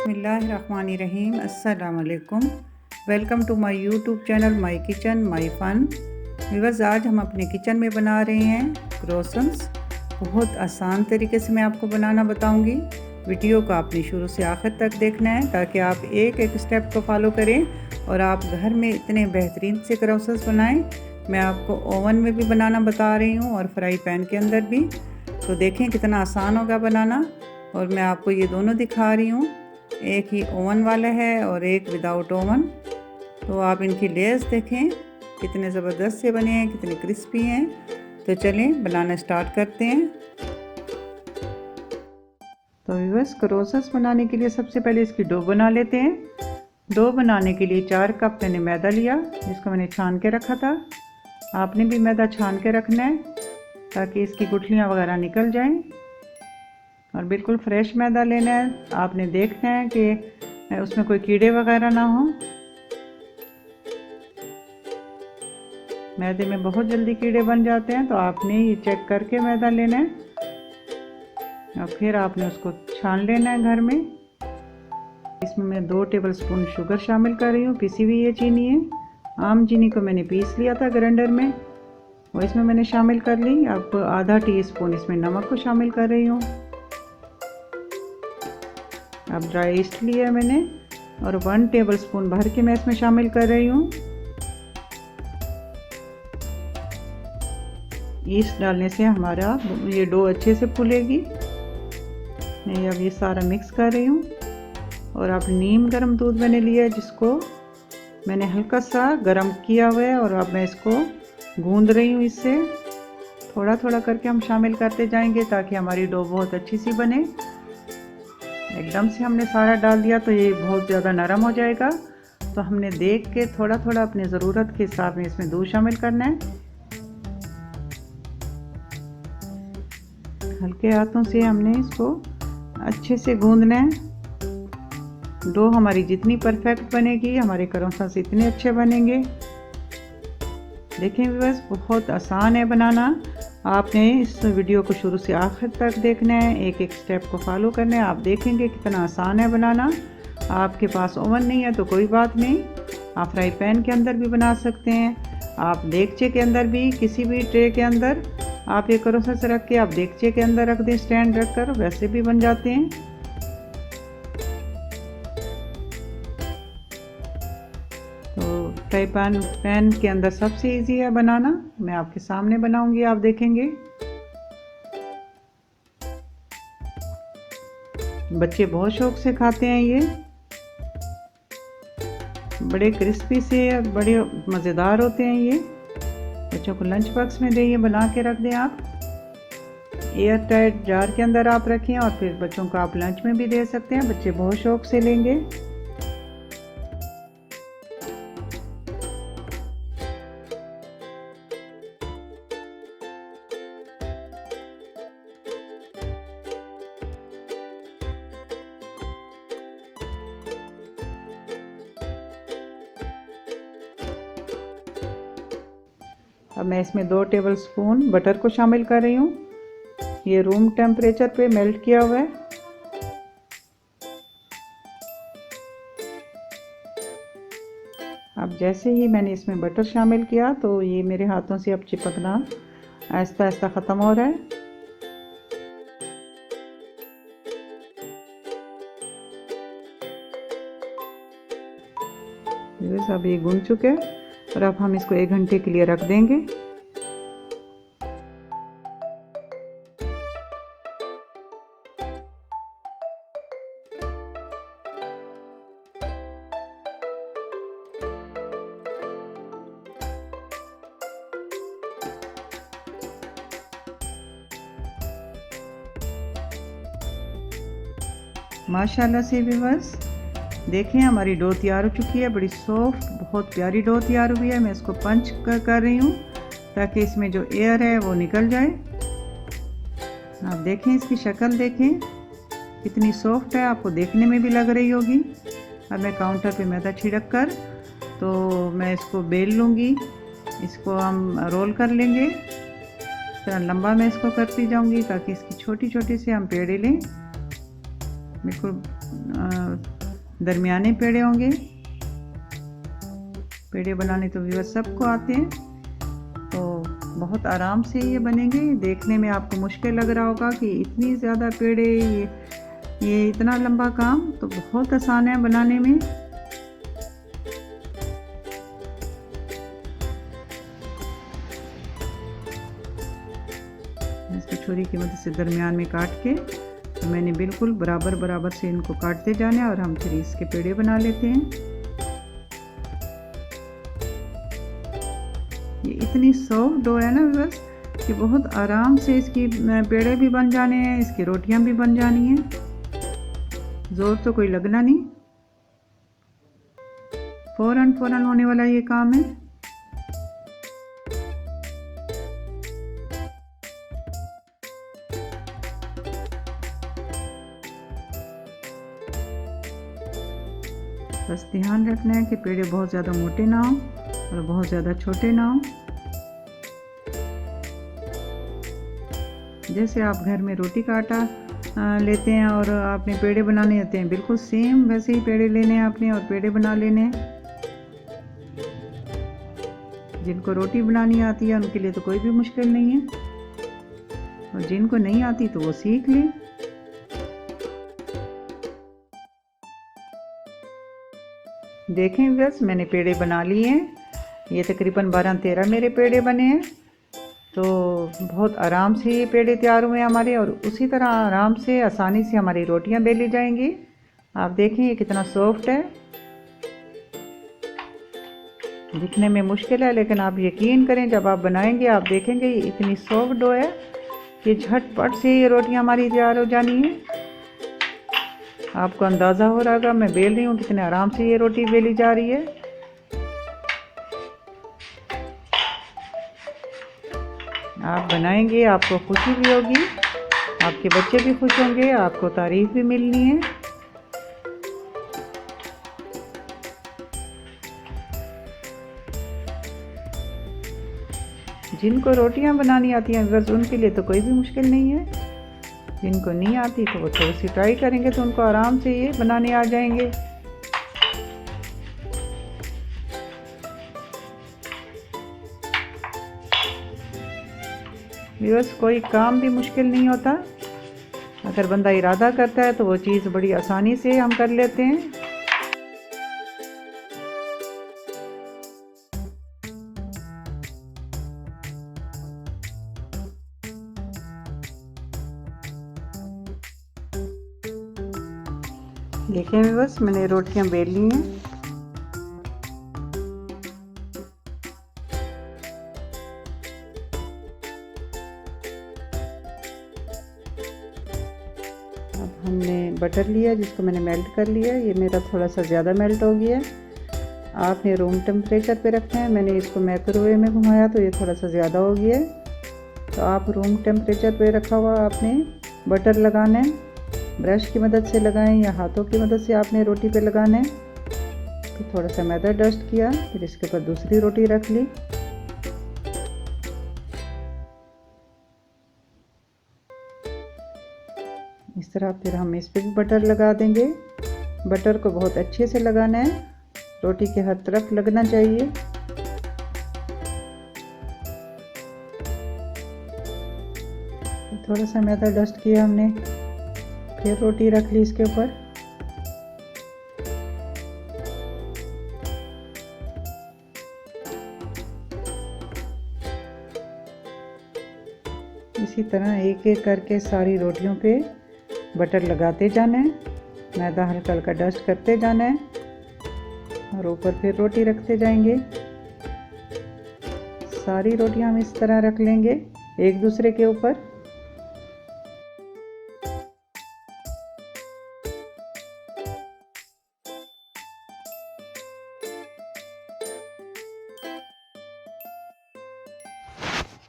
बिस्मिल्लाहिर्रहमानिर्रहीम। अस्सलाम वालेकुम। Welcome to my YouTube channel my kitchen my fun. Viewers, आज हम अपने किचन में बना रहे हैं क्रोसन्स। बहुत आसान तरीके से मैं आपको बनाना बताऊंगी। वीडियो को आपने शुरू से आखिर तक देखना है ताकि आप एक एक स्टेप को फॉलो करें और आप घर में इतने बेहतरीन से क्रोसन्स बनाएं। मैं आपको ओवन में भी बनाना बता रही हूँ और फ्राई पैन के अंदर भी। तो देखें कितना आसान होगा बनाना। और मैं आपको ये दोनों दिखा रही हूँ, एक ही ओवन वाला है और एक विदाउट ओवन। तो आप इनकी लेयर्स देखें कितने ज़बरदस्त से बने हैं, कितने क्रिस्पी हैं। तो चलें बनाना स्टार्ट करते हैं। तो व्यूअर्स, क्रोसन्स बनाने के लिए सबसे पहले इसकी डो बना लेते हैं। डो बनाने के लिए 4 कप मैंने मैदा लिया, जिसको मैंने छान के रखा था। आपने भी मैदा छान के रखना है ताकि इसकी गुठलियाँ वगैरह निकल जाएं। और बिल्कुल फ्रेश मैदा लेना है। आपने देखना है कि उसमें कोई कीड़े वगैरह ना हो। मैदे में बहुत जल्दी कीड़े बन जाते हैं, तो आपने ये चेक करके मैदा लेना है और फिर आपने उसको छान लेना है घर में। इसमें मैं 2 टेबलस्पून शुगर शामिल कर रही हूँ। पिसी हुई ये चीनी है। आम चीनी को मैंने पीस लिया था ग्राइंडर में, वो इसमें मैंने शामिल कर ली। अब आधा टीस्पून इसमें नमक को शामिल कर रही हूँ। अब ड्राई ईस्ट लिया मैंने और 1 टेबलस्पून भर के मैं इसमें शामिल कर रही हूँ। ईस्ट डालने से हमारा ये डो अच्छे से फूलेगी। मैं अब ये सारा मिक्स कर रही हूँ। और अब नीम गर्म दूध मैंने लिया है, जिसको मैंने हल्का सा गर्म किया हुआ है और अब मैं इसको गूंद रही हूँ। इससे थोड़ा थोड़ा करके हम शामिल करते जाएंगे ताकि हमारी डो बहुत अच्छी सी बने। एकदम से हमने सारा डाल दिया तो ये बहुत ज़्यादा नरम हो जाएगा। तो हमने देख के थोड़ा थोड़ा अपनी ज़रूरत के हिसाब में इसमें दूध शामिल करना है। हल्के हाथों से हमने इसको अच्छे से गूंदना है। डो हमारी जितनी परफेक्ट बनेगी, हमारे क्रोसन्स इतने अच्छे बनेंगे। देखें व्यूअर्स, बहुत आसान है बनाना। आपने इस वीडियो को शुरू से आखिर तक देखना है, एक एक स्टेप को फॉलो करना है। आप देखेंगे कितना आसान है बनाना। आपके पास ओवन नहीं है तो कोई बात नहीं, आप फ्राई पैन के अंदर भी बना सकते हैं। आप देगचे के अंदर भी, किसी भी ट्रे के अंदर आप ये क्रोसन्स रख के आप देगचे के अंदर रख दें, स्टैंड रख कर, वैसे भी बन जाते हैं। तो फ्राई पैन के अंदर सबसे इजी है बनाना। मैं आपके सामने बनाऊंगी, आप देखेंगे। बच्चे बहुत शौक से खाते हैं ये। बड़े क्रिस्पी से बड़े मज़ेदार होते हैं ये। बच्चों को लंच बॉक्स में दें, ये बना के रख दें आप। एयर टाइट जार के अंदर आप रखें और फिर बच्चों को आप लंच में भी दे सकते हैं। बच्चे बहुत शौक से लेंगे। अब मैं इसमें 2 टेबलस्पून बटर को शामिल कर रही हूँ। ये रूम टेम्परेचर पे मेल्ट किया हुआ है। अब जैसे ही मैंने इसमें बटर शामिल किया तो ये मेरे हाथों से अब चिपकना आहिस्ता आहिस्ता ख़त्म हो रहा है। अब ये गूंद चुके हैं और अब हम इसको 1 घंटे के लिए रख देंगे। माशाल्लाह से व्यूअर्स, देखें हमारी डो तैयार हो चुकी है। बड़ी सॉफ्ट, बहुत प्यारी डो तैयार हुई है। मैं इसको पंच कर रही हूँ ताकि इसमें जो एयर है वो निकल जाए। आप देखें, इसकी शक्ल देखें कितनी सॉफ्ट है, आपको देखने में भी लग रही होगी। अब मैं काउंटर पे मैदा छिड़क कर तो मैं इसको बेल लूँगी। इसको हम रोल कर लेंगे। इस तरह लंबा मैं इसको करती जाऊँगी ताकि इसकी छोटी छोटी से हम पेड़े लें। बिल्कुल दरमियाने पेड़े होंगे। पेड़े बनाने तो व्यूअर्स सबको आते हैं, तो बहुत आराम से ये बनेंगे। देखने में आपको मुश्किल लग रहा होगा कि इतनी ज़्यादा पेड़े, ये इतना लंबा काम, तो बहुत आसान है बनाने में। इसको छुरी की मदद से दरमियान में काट के, तो मैंने बिल्कुल बराबर बराबर से इनको काटते जाने और हम फिर इसके पेड़े बना लेते हैं। ये इतनी सॉफ्ट डो है ना बस कि बहुत आराम से इसकी पेड़े भी बन जाने हैं, इसकी रोटियां भी बन जानी हैं। ज़ोर तो कोई लगना नहीं, फ़ौरन होने वाला ये काम है। बस ध्यान रखना है कि पेड़े बहुत ज़्यादा मोटे ना हो और बहुत ज़्यादा छोटे ना हो। जैसे आप घर में रोटी का आटा लेते हैं और आपने पेड़े बनाने होते हैं, बिल्कुल सेम वैसे ही पेड़े लेने हैं आपने और पेड़े बना लेने हैं। जिनको रोटी बनानी आती है उनके लिए तो कोई भी मुश्किल नहीं है, और जिनको नहीं आती तो वो सीख लें। देखें बस मैंने पेड़े बना लिए हैं। ये तकरीबन 12-13 मेरे पेड़े बने हैं। तो बहुत आराम से ये पेड़े तैयार हुए हमारे, और उसी तरह आराम से आसानी से हमारी रोटियां बेली जाएंगी। आप देखें ये कितना सॉफ्ट है। दिखने में मुश्किल है, लेकिन आप यकीन करें जब आप बनाएंगे आप देखेंगे ये इतनी सॉफ्ट डो है कि झटपट से ये रोटियां हमारी तैयार हो जानी है। आपको अंदाज़ा हो रहा होगा मैं बेल रही हूँ कितने आराम से ये रोटी बेली जा रही है। आप बनाएंगे आपको खुशी भी होगी, आपके बच्चे भी खुश होंगे, आपको तारीफ भी मिलनी है। जिनको रोटियां बनानी आती हैं बस उनके लिए तो कोई भी मुश्किल नहीं है। जिनको नहीं आती तो वो थोड़ी सी ट्राई करेंगे तो उनको आराम से ये बनाने आ जाएंगे। व्यूअर्स कोई काम भी मुश्किल नहीं होता, अगर बंदा इरादा करता है तो वो चीज़ बड़ी आसानी से हम कर लेते हैं। देखें व्यूअर्स मैंने रोटियां बेल ली हैं। अब हमने बटर लिया जिसको मैंने मेल्ट कर लिया। ये मेरा थोड़ा सा ज़्यादा मेल्ट हो गया। आपने रूम टेम्परेचर पे रखना है। मैंने इसको माइक्रोवेव में घुमाया तो ये थोड़ा सा ज़्यादा हो गया। तो आप रूम टेम्परेचर पे रखा हुआ आपने बटर लगाना है। ब्रश की मदद से लगाएं या हाथों की मदद से आपने रोटी पे लगाना है। फिर थोड़ा सा मैदा डस्ट किया, फिर इसके ऊपर दूसरी रोटी रख ली। इस तरह फिर हम इस पे भी बटर लगा देंगे। बटर को बहुत अच्छे से लगाना है, रोटी के हर तरफ लगना चाहिए। थोड़ा सा मैदा डस्ट किया हमने, फिर रोटी रख ली इसके ऊपर। इसी तरह एक एक करके सारी रोटियों पे बटर लगाते जाना है, मैदा हल्का हल्का डस्ट करते जाना है और ऊपर फिर रोटी रखते जाएंगे। सारी रोटियां हम इस तरह रख लेंगे एक दूसरे के ऊपर।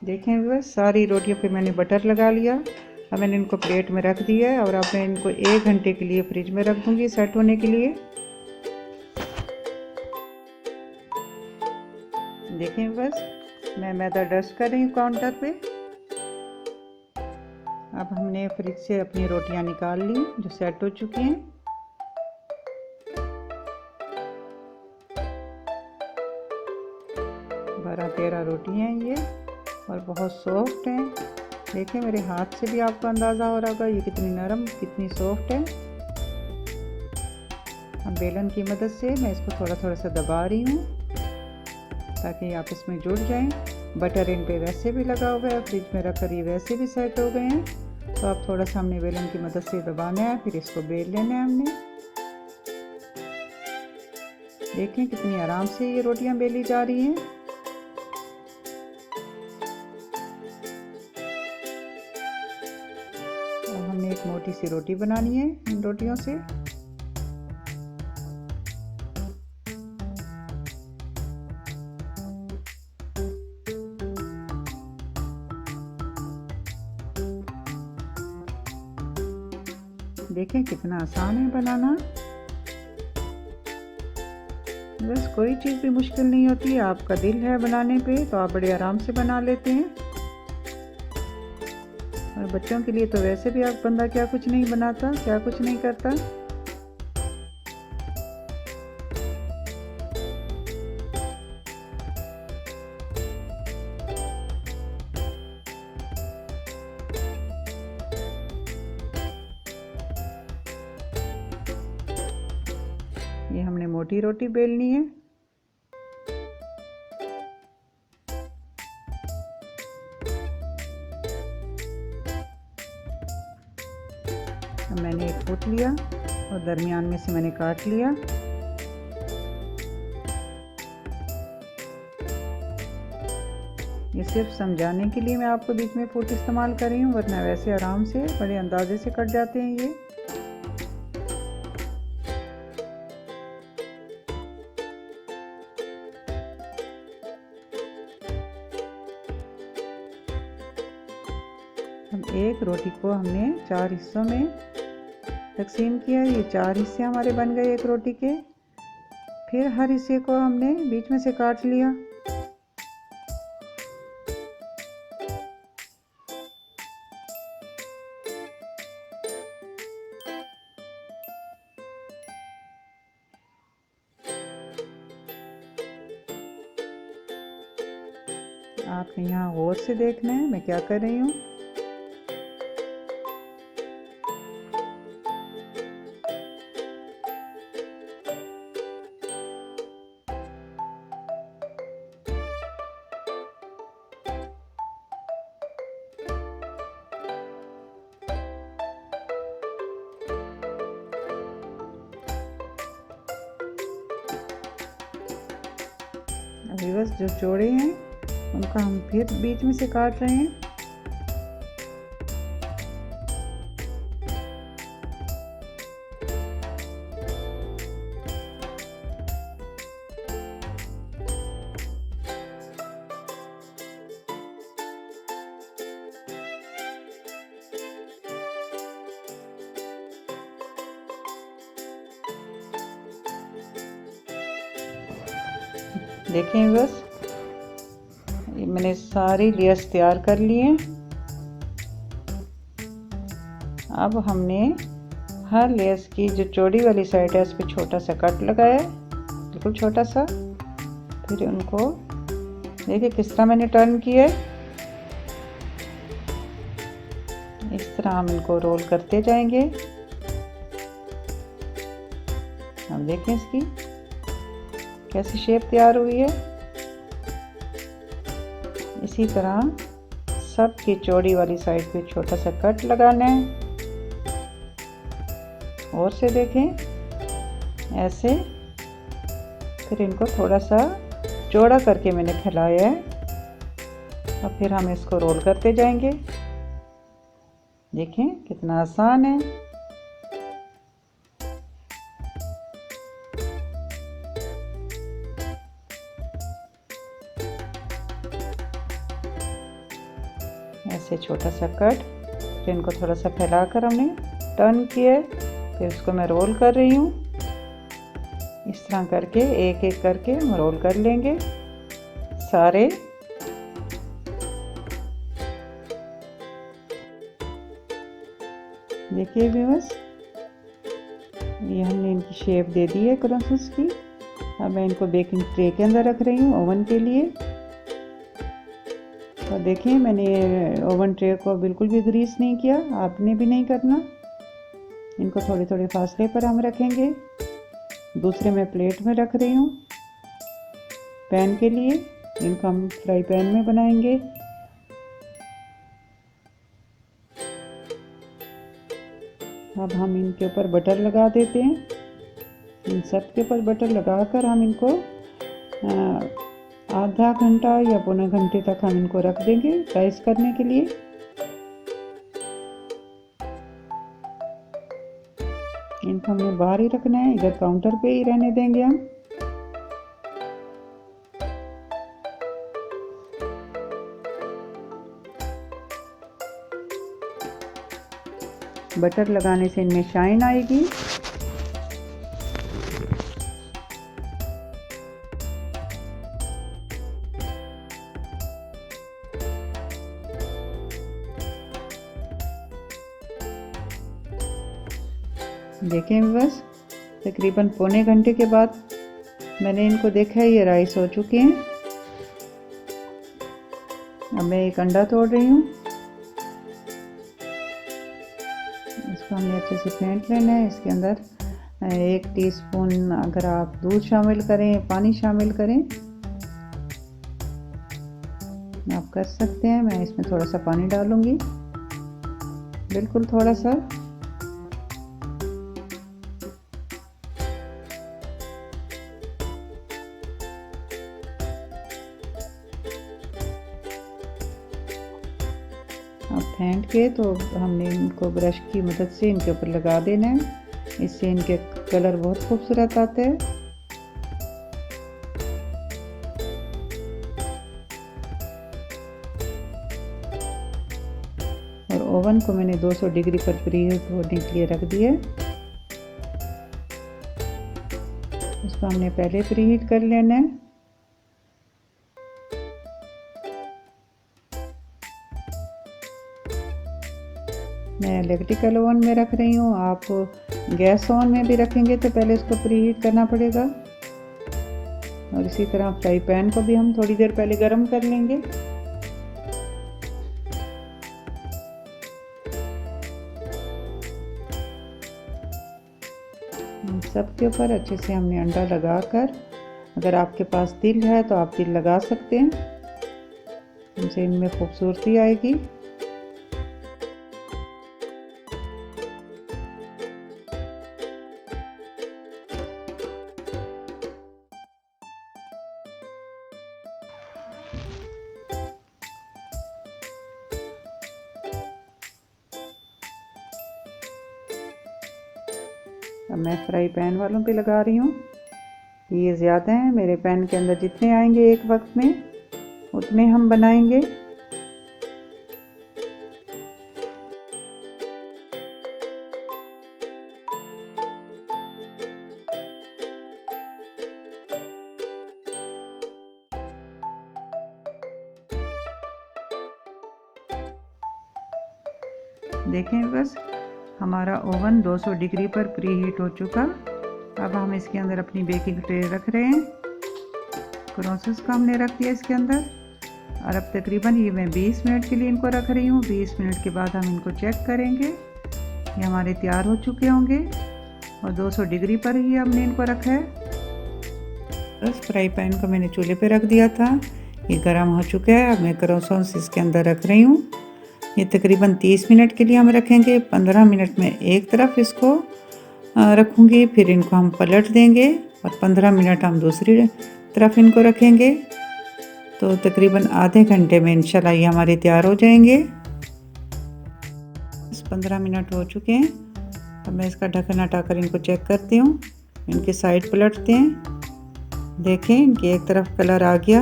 देखें व्यूअर्स सारी रोटियों पे मैंने बटर लगा लिया। अब मैंने इनको प्लेट में रख दिया है और अब मैं इनको 1 घंटे के लिए फ्रिज में रख दूंगी सेट होने के लिए। देखें बस मैं मैदा डस्ट कर रही हूँ काउंटर पे। अब हमने फ्रिज से अपनी रोटियां निकाल ली जो सेट हो चुकी हैं। 13 रोटी हैं ये और बहुत सॉफ्ट हैं। देखिए मेरे हाथ से भी आपको अंदाज़ा हो रहा होगा ये कितनी नरम कितनी सॉफ्ट है। अब बेलन की मदद से मैं इसको थोड़ा थोड़ा सा दबा रही हूँ ताकि आपस में जुड़ जाएं। बटर इन पे वैसे भी लगा हुआ है, फ्रिज में रखकर ये वैसे भी सेट हो गए हैं। तो अब थोड़ा सा हमने बेलन की मदद से दबाना है, फिर इसको बेल लेना है हमने। देखें कितनी आराम से ये रोटियां बेली जा रही हैं। अब हमने एक मोटी सी रोटी बनानी है इन रोटियों से। देखें कितना आसान है बनाना, बस कोई चीज़ भी मुश्किल नहीं होती। आपका दिल है बनाने पे तो आप बड़े आराम से बना लेते हैं। और बच्चों के लिए तो वैसे भी आप बंदा क्या कुछ नहीं बनाता, क्या कुछ नहीं करता। ये हमने मोटी रोटी बेलनी है। मैंने एक फुट लिया और दरमियान में से मैंने काट लिया। ये सिर्फ समझाने के लिए मैं आपको बीच में फुट इस्तेमाल कर रही हूँ, वरना वैसे आराम से बड़े अंदाजे से कट जाते हैं ये। अब एक रोटी को हमने 4 हिस्सों में तकसीम किया। ये 4 हिस्से हमारे बन गए एक रोटी के। फिर हर हिस्से को हमने बीच में से काट लिया। आपने यहाँ गौर से देखना है मैं क्या कर रही हूँ। अभी बस जो चौड़े हैं उनका हम फिर बीच में से काट रहे हैं। देखें बस मैंने सारी लेयर्स तैयार कर लिए। अब हमने हर लेयर्स की जो चौड़ी वाली साइड है उस पर छोटा सा कट लगाया, बिल्कुल छोटा सा। फिर उनको देखिए किस तरह मैंने टर्न किया है। इस तरह हम इनको रोल करते जाएंगे। अब देखें इसकी कैसी शेप तैयार हुई है। इसी तरह सब की चौड़ी वाली साइड पे छोटा सा कट लगाना है। और से देखें ऐसे। फिर इनको थोड़ा सा चौड़ा करके मैंने फैलाया है। अब फिर हम इसको रोल करते जाएंगे। देखें कितना आसान है। ऐसे छोटा सा कट, फिर इनको थोड़ा सा फैलाकर हमने टर्न किया है। फिर इसको मैं रोल कर रही हूँ। इस तरह करके एक एक करके हम रोल कर लेंगे सारे। देखिए व्यूअर्स ये हमने इनकी शेप दे दी है क्रॉसेस की। अब मैं इनको बेकिंग ट्रे के अंदर रख रही हूँ ओवन के लिए। और देखिए मैंने ओवन ट्रे को बिल्कुल भी ग्रीस नहीं किया, आपने भी नहीं करना। इनको थोड़े थोड़े फासले पर हम रखेंगे। दूसरे मैं प्लेट में रख रही हूँ पैन के लिए। इनको हम फ्राई पैन में बनाएंगे। अब हम इनके ऊपर बटर लगा देते हैं। इन सब के ऊपर बटर लगाकर हम इनको आधा घंटा या पौने घंटे तक हम इनको रख देंगे राइस करने के लिए। इनको हमने बाहर ही रखना है, इधर काउंटर पे ही रहने देंगे हम। बटर लगाने से इनमें शाइन आएगी। देखें बस तकरीबन पौने घंटे के बाद मैंने इनको देखा है, ये राइस हो चुके हैं। अब मैं एक अंडा तोड़ रही हूँ। इसको हमने अच्छे से फेंट लेना है। इसके अंदर 1 टीस्पून अगर आप दूध शामिल करें, पानी शामिल करें, आप कर सकते हैं। मैं इसमें थोड़ा सा पानी डालूंगी, बिल्कुल थोड़ा सा। अब फेंट के तो हमने इनको ब्रश की मदद से इनके ऊपर लगा देना है। इससे इनके कलर बहुत खूबसूरत आते हैं। और ओवन को मैंने 200 डिग्री पर प्रीहीट होने के लिए रख दिया। उसको हमने पहले प्रीहीट कर लेना है। मैं इलेक्ट्रिकल ओवन में रख रही हूँ। आप गैस ओवन में भी रखेंगे तो पहले इसको प्रीहीट करना पड़ेगा। और इसी तरह फ्राई पैन को भी हम थोड़ी देर पहले गर्म कर लेंगे। सबके ऊपर अच्छे से हमने अंडा लगाकर, अगर आपके पास तिल है तो आप तिल लगा सकते हैं, इनसे इनमें खूबसूरती आएगी। अब मैं फ्राई पैन वालों पे लगा रही हूँ। ये ज़्यादा हैं, मेरे पैन के अंदर जितने आएंगे एक वक्त में उतने हम बनाएंगे। देखें बस हमारा ओवन 200 डिग्री पर प्रीहीट हो चुका। अब हम इसके अंदर अपनी बेकिंग ट्रे रख रहे हैं। क्रोसेस को हमने रख दिया इसके अंदर। और अब तकरीबन ये मैं 20 मिनट के लिए इनको रख रही हूँ। 20 मिनट के बाद हम इनको चेक करेंगे। ये हमारे तैयार हो चुके होंगे और 200 डिग्री पर ही हमने इनको रखा है। बस फ्राई पैन को मैंने चूल्हे पे रख दिया था, ये गर्म हो चुका है। अब मैं क्रोसेस इसके अंदर रख रही हूँ। ये तकरीबन 30 मिनट के लिए हम रखेंगे। 15 मिनट में एक तरफ इसको रखूँगी, फिर इनको हम पलट देंगे और 15 मिनट हम दूसरी तरफ इनको रखेंगे। तो तकरीबन आधे घंटे में इंशाल्लाह ये हमारे तैयार हो जाएंगे। 15 मिनट हो चुके हैं। अब मैं इसका ढक्कन हटाकर इनको चेक करती हूँ। इनके साइड पलटते हैं। देखें इनकी एक तरफ कलर आ गया।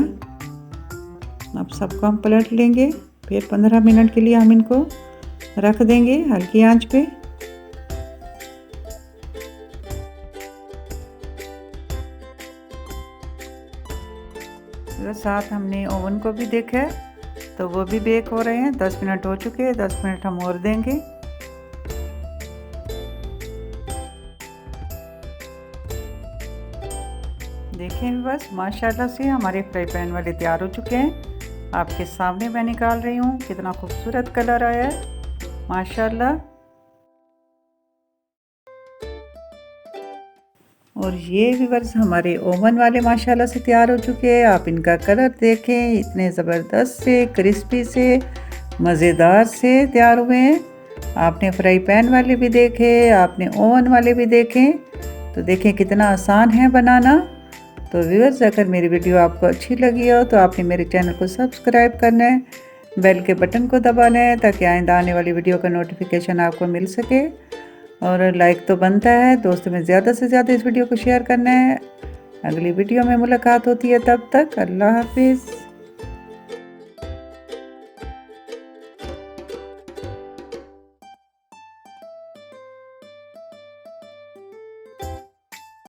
अब सबको हम पलट लेंगे, फिर 15 मिनट के लिए हम इनको रख देंगे हल्की आंच पे। साथ हमने ओवन को भी देखा है तो वो भी बेक हो रहे हैं। 10 मिनट हो चुके हैं, 10 मिनट हम और देंगे। देखें बस माशाल्लाह से हमारे फ्राई पैन वाले तैयार हो चुके हैं। आपके सामने मैं निकाल रही हूँ। कितना खूबसूरत कलर आया है माशाल्लाह। और ये व्यूअर्स हमारे ओवन वाले माशाल्लाह से तैयार हो चुके हैं। आप इनका कलर देखें, इतने ज़बरदस्त से क्रिस्पी से मज़ेदार से तैयार हुए हैं। आपने फ्राई पैन वाले भी देखे, आपने ओवन वाले भी देखे, तो देखें कितना आसान है बनाना। तो व्यूअर्स अगर मेरी वीडियो आपको अच्छी लगी हो तो आपने मेरे चैनल को सब्सक्राइब करना है, बेल के बटन को दबा लें ताकि आइंदा आने वाली वीडियो का नोटिफिकेशन आपको मिल सके। और लाइक तो बनता है, दोस्तों में ज़्यादा से ज़्यादा इस वीडियो को शेयर करना है। अगली वीडियो में मुलाकात होती है, तब तक अल्लाह हाफिज़।